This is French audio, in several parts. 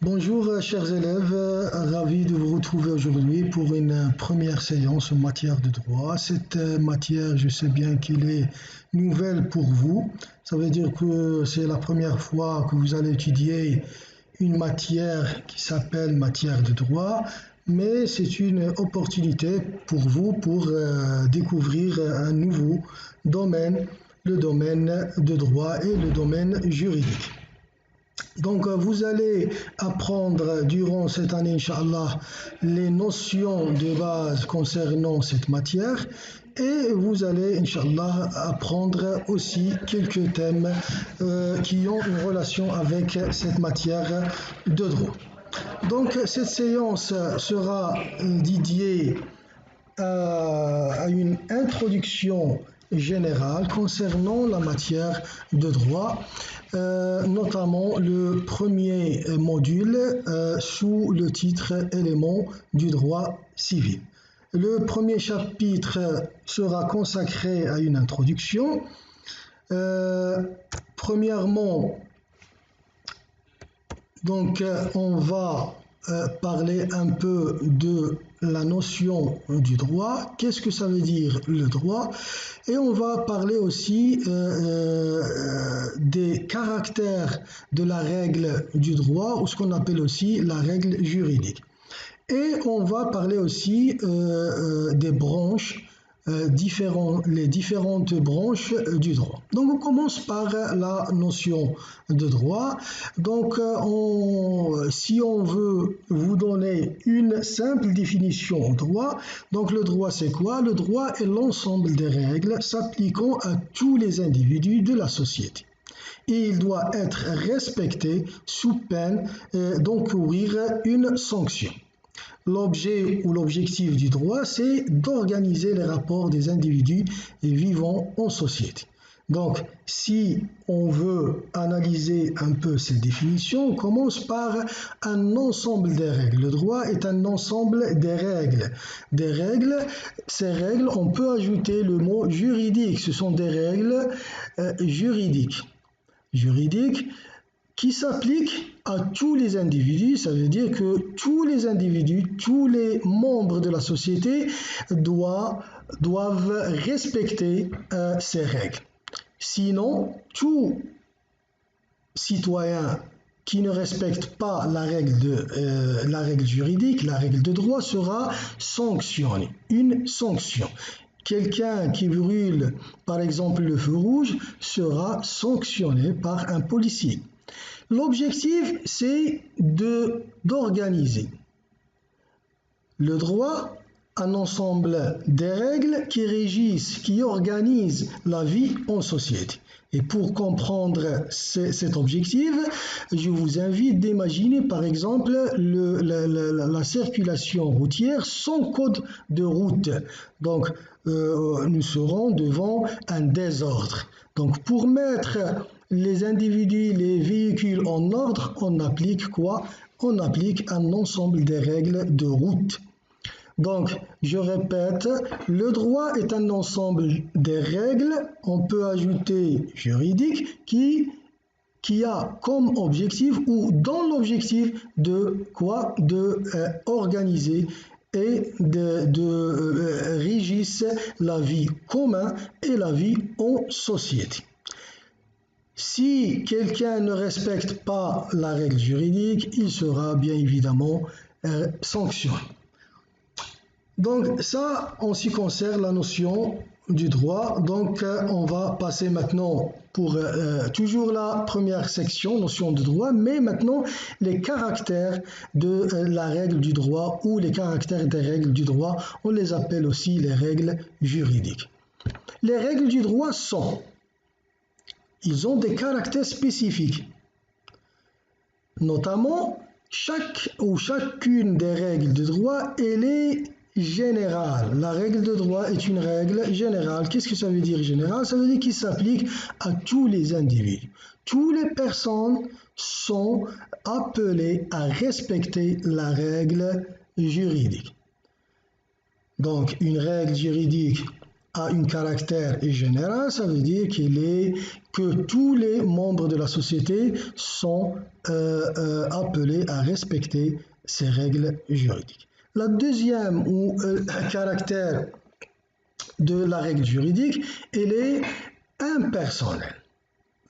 Bonjour chers élèves, ravi de vous retrouver aujourd'hui pour une première séance en matière de droit. Cette matière, je sais bien qu'elle est nouvelle pour vous. Ça veut dire que c'est la première fois que vous allez étudier une matière qui s'appelle matière de droit, mais c'est une opportunité pour vous pour découvrir un nouveau domaine, le domaine de droit et le domaine juridique. Donc, vous allez apprendre durant cette année, Inch'Allah, les notions de base concernant cette matière et vous allez, Inch'Allah, apprendre aussi quelques thèmes qui ont une relation avec cette matière de droit. Donc, cette séance sera dédiée à une introduction générale concernant la matière de droit, notamment le premier module sous le titre éléments du droit civil. Le premier chapitre sera consacré à une introduction. Premièrement, donc, on va parler un peu de la notion du droit, qu'est-ce que ça veut dire le droit, et on va parler aussi des caractères de la règle du droit, ou ce qu'on appelle aussi la règle juridique. Et on va parler aussi des branches, les différentes branches du droit. Donc on commence par la notion de droit. Donc si on veut vous donner une simple définition au droit, donc le droit c'est quoi? Le droit est l'ensemble des règles s'appliquant à tous les individus de la société. Et il doit être respecté sous peine d'encourir une sanction. L'objet ou l'objectif du droit, c'est d'organiser les rapports des individus vivant en société. Donc, si on veut analyser un peu ces définitions, on commence par un ensemble des règles. Le droit est un ensemble des règles. Des règles, ces règles, on peut ajouter le mot juridique. Ce sont des règles juridiques qui s'applique à tous les individus. Ça veut dire que tous les individus, tous les membres de la société doivent respecter ces règles. Sinon, tout citoyen qui ne respecte pas la règle juridique, la règle de droit, sera sanctionné. Une sanction. Quelqu'un qui brûle, par exemple, le feu rouge sera sanctionné par un policier. L'objectif, c'est d'organiser le droit, un ensemble des règles qui régissent, qui organisent la vie en société. Et pour comprendre cet objectif, je vous invite d'imaginer par exemple la circulation routière sans code de route. Donc, nous serons devant un désordre. Donc, pour mettre les individus, les véhicules en ordre, on applique quoi? On applique un ensemble des règles de route. Donc, je répète, le droit est un ensemble des règles, on peut ajouter juridique, qui a comme objectif ou dans l'objectif de quoi? De organiser et de régissent la vie commune et la vie en société. Si quelqu'un ne respecte pas la règle juridique, il sera bien évidemment sanctionné. Donc ça, en ce qui concerne la notion du droit. Donc on va passer maintenant pour toujours la première section, notion de droit, mais maintenant les caractères de la règle du droit ou les caractères des règles du droit, on les appelle aussi les règles juridiques. Les règles du droit ils ont des caractères spécifiques. Notamment, chacune des règles de droit, elle est générale. La règle de droit est une règle générale. Qu'est-ce que ça veut dire générale? Ça veut dire qu'il s'applique à tous les individus. Toutes les personnes sont appelées à respecter la règle juridique. Donc, une règle juridique a un caractère général, ça veut dire que tous les membres de la société sont appelés à respecter ces règles juridiques. La deuxième caractère de la règle juridique, elle est impersonnelle.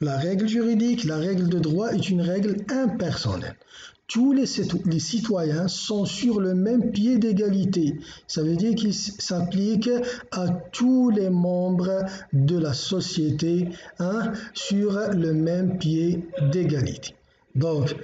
La règle juridique, la règle de droit est une règle impersonnelle. Tous les citoyens sont sur le même pied d'égalité. Ça veut dire qu'il s'applique à tous les membres de la société sur le même pied d'égalité. Donc,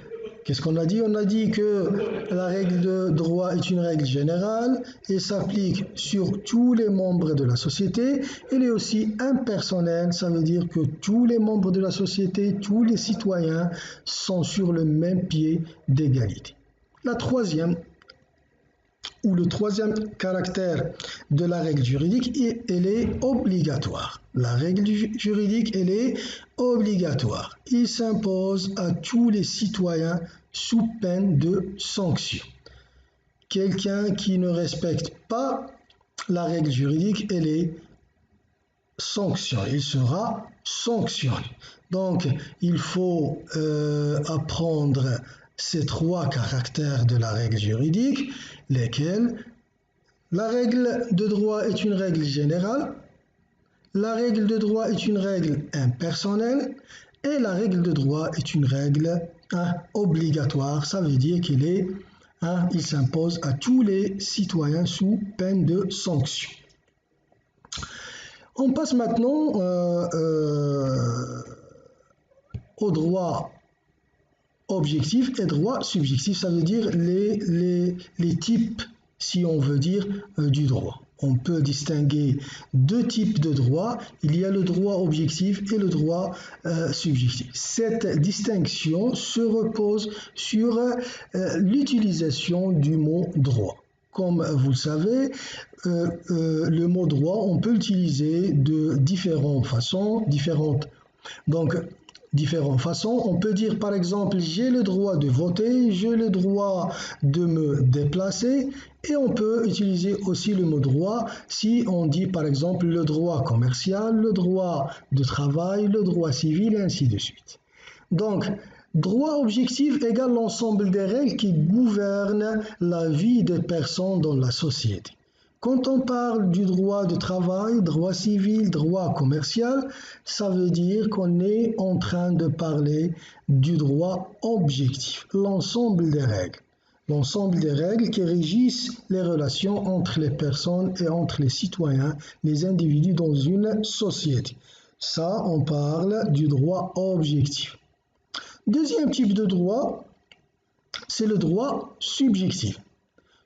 qu'est-ce qu'on a dit? On a dit que la règle de droit est une règle générale et s'applique sur tous les membres de la société. Elle est aussi impersonnelle, ça veut dire que tous les membres de la société, tous les citoyens sont sur le même pied d'égalité. La troisième, ou le troisième caractère de la règle juridique, elle est obligatoire. La règle juridique, elle est obligatoire. Il s'impose à tous les citoyens sous peine de sanction. Quelqu'un qui ne respecte pas la règle juridique, elle est sanctionné. Il sera sanctionné. Donc, il faut apprendre ces trois caractères de la règle juridique, lesquels la règle de droit est une règle générale, la règle de droit est une règle impersonnelle et la règle de droit est une règle obligatoire. Ça veut dire qu'il s'impose à tous les citoyens sous peine de sanction. On passe maintenant au droit objectif et droit subjectif, ça veut dire les types, si on veut dire, du droit. On peut distinguer deux types de droit. Il y a le droit objectif et le droit subjectif. Cette distinction se repose sur l'utilisation du mot droit. Comme vous le savez, le mot droit, on peut l'utiliser de différentes façons. On peut dire par exemple j'ai le droit de voter, j'ai le droit de me déplacer et on peut utiliser aussi le mot droit si on dit par exemple le droit commercial, le droit de travail, le droit civil et ainsi de suite. Donc, droit objectif égale l'ensemble des règles qui gouvernent la vie des personnes dans la société. Quand on parle du droit de travail, droit civil, droit commercial, ça veut dire qu'on est en train de parler du droit objectif, l'ensemble des règles. L'ensemble des règles qui régissent les relations entre les personnes et entre les citoyens, les individus dans une société. Ça, on parle du droit objectif. Deuxième type de droit, c'est le droit subjectif.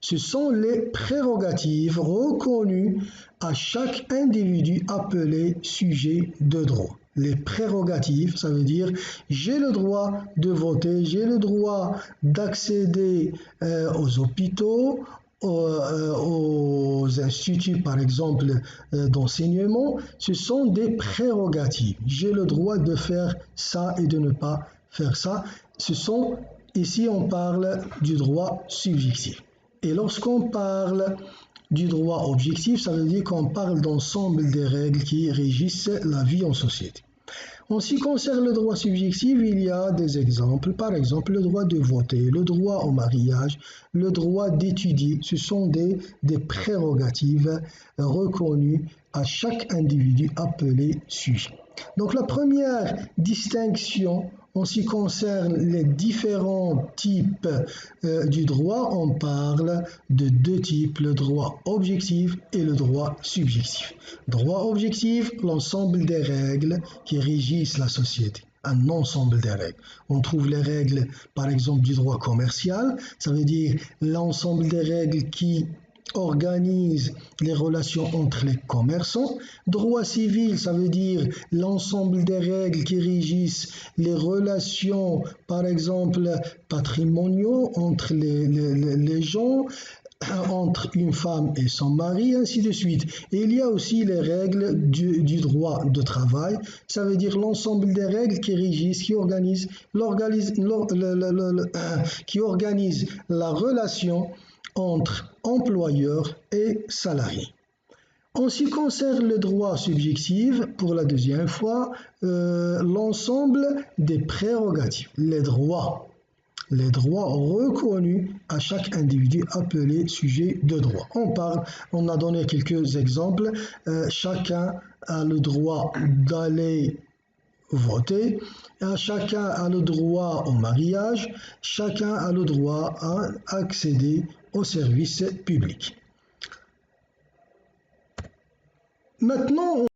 Ce sont les prérogatives reconnues à chaque individu appelé sujet de droit. Les prérogatives, ça veut dire j'ai le droit de voter, j'ai le droit d'accéder aux hôpitaux, aux instituts par exemple d'enseignement. Ce sont des prérogatives. J'ai le droit de faire ça et de ne pas faire ça. Ici on parle du droit subjectif. Et lorsqu'on parle du droit objectif, ça veut dire qu'on parle d'ensemble des règles qui régissent la vie en société. En ce qui concerne le droit subjectif, il y a des exemples. Par exemple, le droit de voter, le droit au mariage, le droit d'étudier. Ce sont des prérogatives reconnues à chaque individu appelé sujet. Donc la première distinction en ce qui concerne les différents types du droit, on parle de deux types, le droit objectif et le droit subjectif. Droit objectif, l'ensemble des règles qui régissent la société. Un ensemble des règles. On trouve les règles, par exemple, du droit commercial, ça veut dire l'ensemble des règles qui organise les relations entre les commerçants. Droit civil, ça veut dire l'ensemble des règles qui régissent les relations, par exemple, patrimoniaux entre les gens, entre une femme et son mari, ainsi de suite. Et il y a aussi les règles du droit de travail, ça veut dire l'ensemble des règles qui régissent, qui organisent la relation entre employeurs et salariés. En ce qui concerne les droits subjectifs, pour la deuxième fois, l'ensemble des prérogatives, les droits reconnus à chaque individu appelé sujet de droit. On a donné quelques exemples. Chacun a le droit d'aller voter, chacun a le droit au mariage, chacun a le droit à accéder aux services publics. Maintenant,